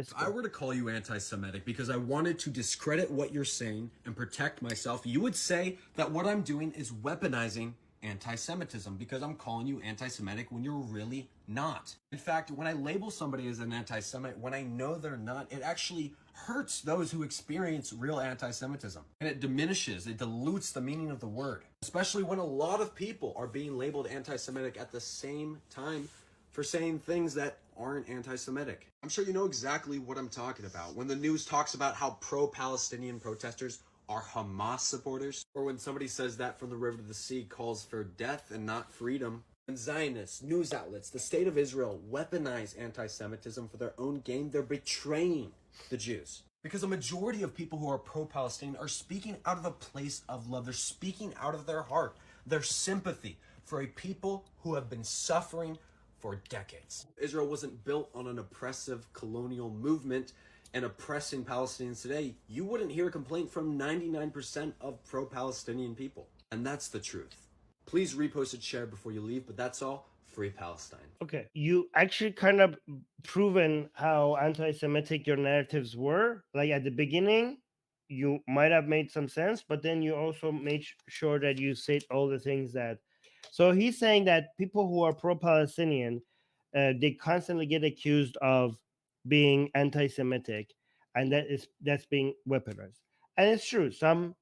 If I were to call you anti-Semitic because I wanted to discredit what you're saying and protect myself, you would say that what I'm doing is weaponizing anti-Semitism because I'm calling you anti-Semitic when you're really not. In fact, when I label somebody as an anti-Semite, when I know they're not, it actually hurts those who experience real anti-Semitism. And it diminishes, it dilutes the meaning of the word, especially when a lot of people are being labeled anti-Semitic at the same time for saying things that aren't anti-Semitic. I'm sure you know exactly what I'm talking about. When the news talks about how pro-Palestinian protesters are Hamas supporters, or when somebody says that From the River to the Sea calls for death and not freedom. When Zionists, news outlets, the state of Israel weaponize anti-Semitism for their own gain, they're betraying the Jews. Because a majority of people who are pro-Palestinian are speaking out of a place of love. They're speaking out of their heart, their sympathy for a people who have been suffering for decades. Israel wasn't built on an oppressive colonial movement and oppressing Palestinians today. You wouldn't hear a complaint from 99% of pro-Palestinian people. And that's the truth. Please repost and share before you leave, but that's all. Free Palestine. Okay, you actually kind of proven how anti-Semitic your narratives were. Like at the beginning, you might have made some sense, but then you also made sure that you said all the things that. So he's saying that people who are pro-Palestinian, they constantly get accused of being anti-Semitic, and that's being weaponized. And it's true. Some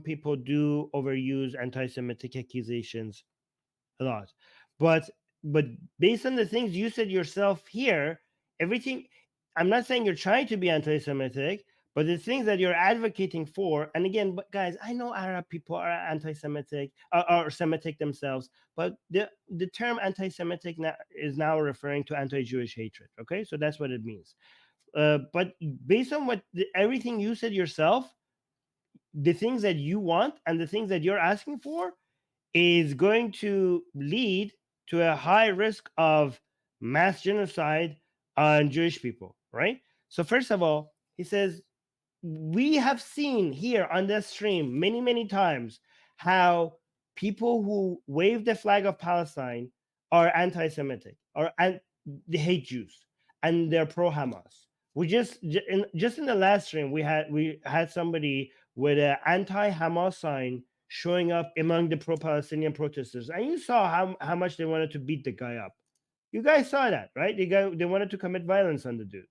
people do overuse anti-Semitic accusations a lot, but based on the things you said yourself here, everything, I'm not saying you're trying to be anti-Semitic, but the things that you're advocating for, and again, but guys, I know Arab people are anti-Semitic or Semitic themselves, but the term anti-Semitic is now referring to anti-Jewish hatred. Okay, so that's what it means. But based on everything you said yourself, the things that you want and the things that you're asking for is going to lead to a high risk of mass genocide on Jewish people, right? So first of all, he says, we have seen here on this stream many, many times how people who wave the flag of Palestine are anti-Semitic or they hate Jews and they're pro-Hamas. We just in the last stream we had somebody with an anti-Hamas sign showing up among the pro-Palestinian protesters, and you saw how much they wanted to beat the guy up. You guys saw that, right? They wanted to commit violence on the dude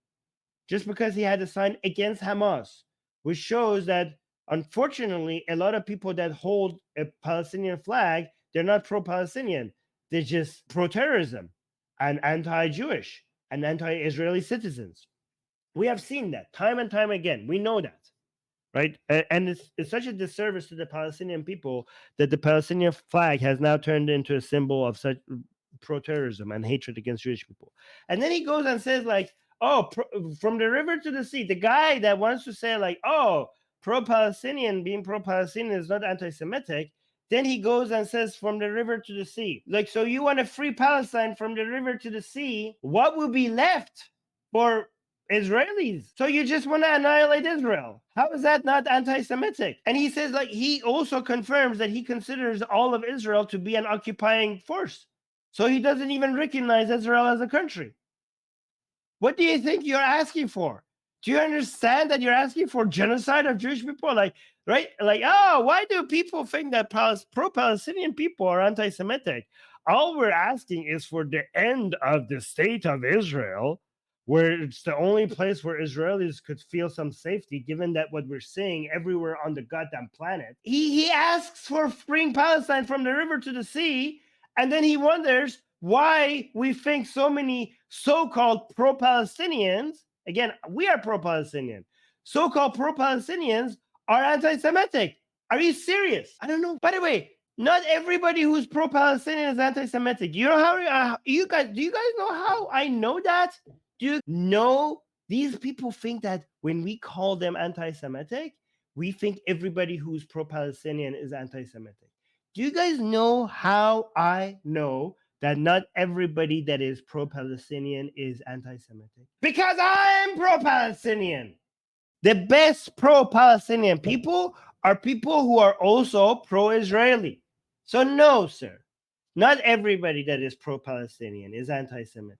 just because he had a sign against Hamas, which shows that unfortunately a lot of people that hold a Palestinian flag, they're not pro-Palestinian, they're just pro-terrorism and anti-Jewish and anti-Israeli citizens. We have seen that time and time again. We know that, right? And it's such a disservice to the Palestinian people that the Palestinian flag has now turned into a symbol of such pro-terrorism and hatred against Jewish people. And then he goes and says, like, oh, from the river to the sea, the guy that wants to say, like, oh, pro-Palestinian, being pro-Palestinian is not anti-Semitic, then he goes and says, from the river to the sea. Like, so you want to free Palestine from the river to the sea, what will be left for Israelis? So you just want to annihilate Israel? How is that not anti-Semitic? And he says, like, he also confirms that he considers all of Israel to be an occupying force. So he doesn't even recognize Israel as a country. What do you think you're asking for? Do you understand that you're asking for genocide of Jewish people? Like, right? Like, oh, why do people think that pro-Palestinian people are anti-Semitic? All we're asking is for the end of the state of Israel, where it's the only place where Israelis could feel some safety, given that what we're seeing everywhere on the goddamn planet. He asks for freeing Palestine from the river to the sea, and then he wonders why we think so many so-called pro-Palestinians, again, we are pro-Palestinian, so-called pro-Palestinians are anti-Semitic. Are you serious? I don't know. By the way, not everybody who's pro-Palestinian is anti-Semitic. You know how do you guys know how I know that? Do you know these people think that when we call them anti-Semitic, we think everybody who's pro-Palestinian is anti-Semitic? Do you guys know how I know that not everybody that is pro-Palestinian is anti-Semitic? Because I'm pro-Palestinian. The best pro-Palestinian people are people who are also pro-Israeli. So no, sir, not everybody that is pro-Palestinian is anti-Semitic.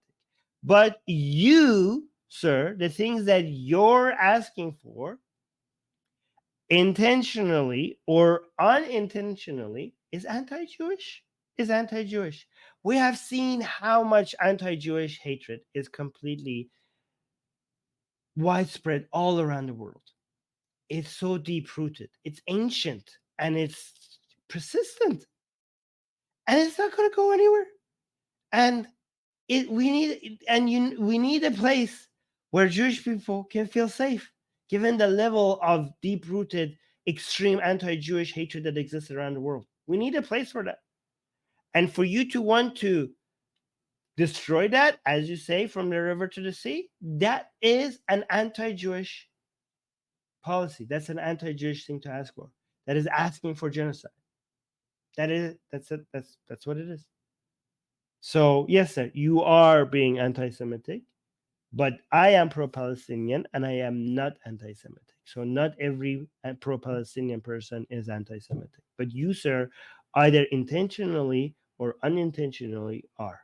But you sir, the things that you're asking for, intentionally or unintentionally, is anti-Jewish. Is anti-Jewish. We have seen how much anti-Jewish hatred is completely widespread all around the world. It's so deep-rooted. It's ancient and it's persistent, and it's not going to go anywhere. And we need a place where Jewish people can feel safe, given the level of deep-rooted, extreme anti-Jewish hatred that exists around the world. We need a place for that. And for you to want to destroy that, as you say, from the river to the sea, that is an anti-Jewish policy. That's an anti-Jewish thing to ask for. That is asking for genocide. That's what it is. So yes, sir, you are being anti-Semitic, but I am pro-Palestinian and I am not anti-Semitic. So not every pro-Palestinian person is anti-Semitic, but you, sir, either intentionally or unintentionally are.